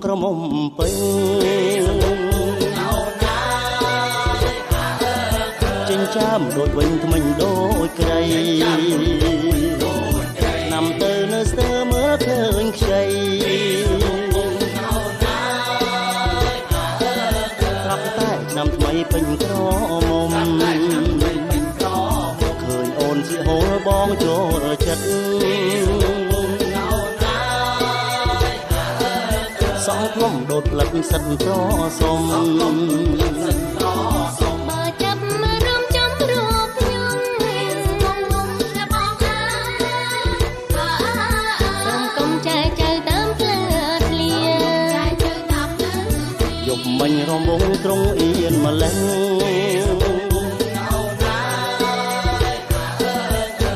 ក្រមុំពេញចិញ្ចាមដូចវិញថ្មិញដូចក្រៃណាំទៅនៅស្ទើមើលឃើញខ្ចីស្រាប់តែឆ្នាំថ្មីពេញក្រមុំឃើញអូនជាហូលបងចូលចិត្តសងភ្នំដូចផ្លិតសិនត្រសុំបើចាប់មករំចំរូបខ្ញុំតែបងអើសូមកុំចែកចៅតាមផ្លូវធ្លាយប់មិញរំវងត្រង់អៀនម្លេះ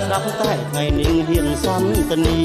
ស្រាប់តែថ្ងៃនេះហ៊ានសន្ទនា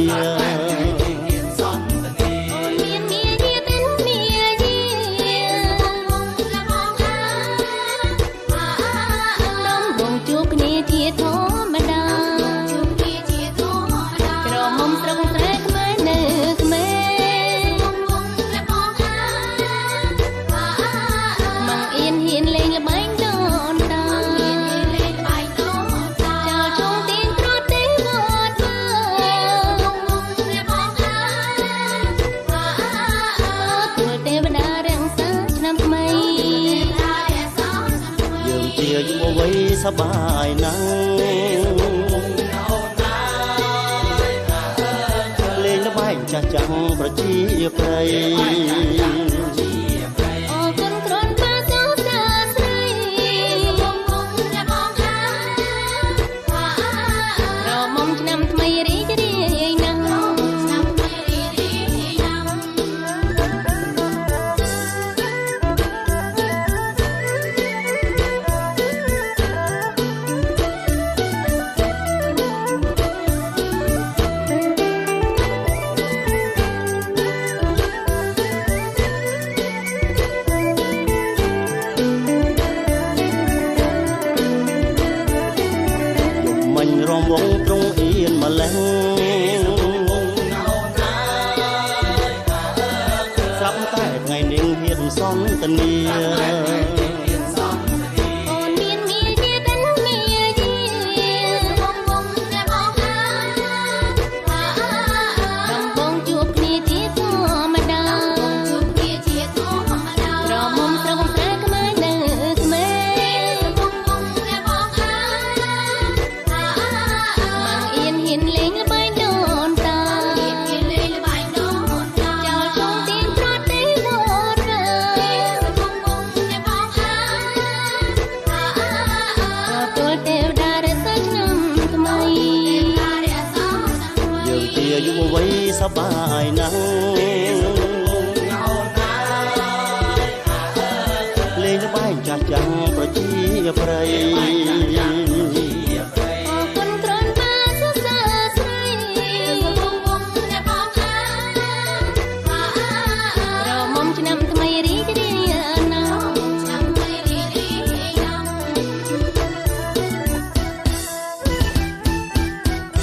សបាយណាស់លេងល្បែងចាស់ចាំងប្រជាប្រិយអរគុណគ្រាន់បើសោសាស្រីតែបងអើរមុំឆ្នាំថ្មីរីករាយណាស់ឆ្នាំថ្មីរីករាយណាស់រំវងត្រង់អៀនម្លេះស្រាប់តែថ្ងៃនេះហ៊ានសន្ទនាអូនមានមាយាទិនមាយាតែបងអើដំបងជួបគ្នាជាធម្មតាក្រមុំត្រង់ស្រែក្មេងនៅក្មេងតែបងអើហ៊ានលេងល្បែងដូនតាចោលជុំទៀនប្រទេវតាតែបងអើទួលទេវតារសើឆ្នាំថ្មីយើងជាយុវវ័យសប្បាយណាស់លេងល្បែងចាស់ចាំងប្រជាប្រិយអរគុណគ្រាន់បើសរសើរស្រី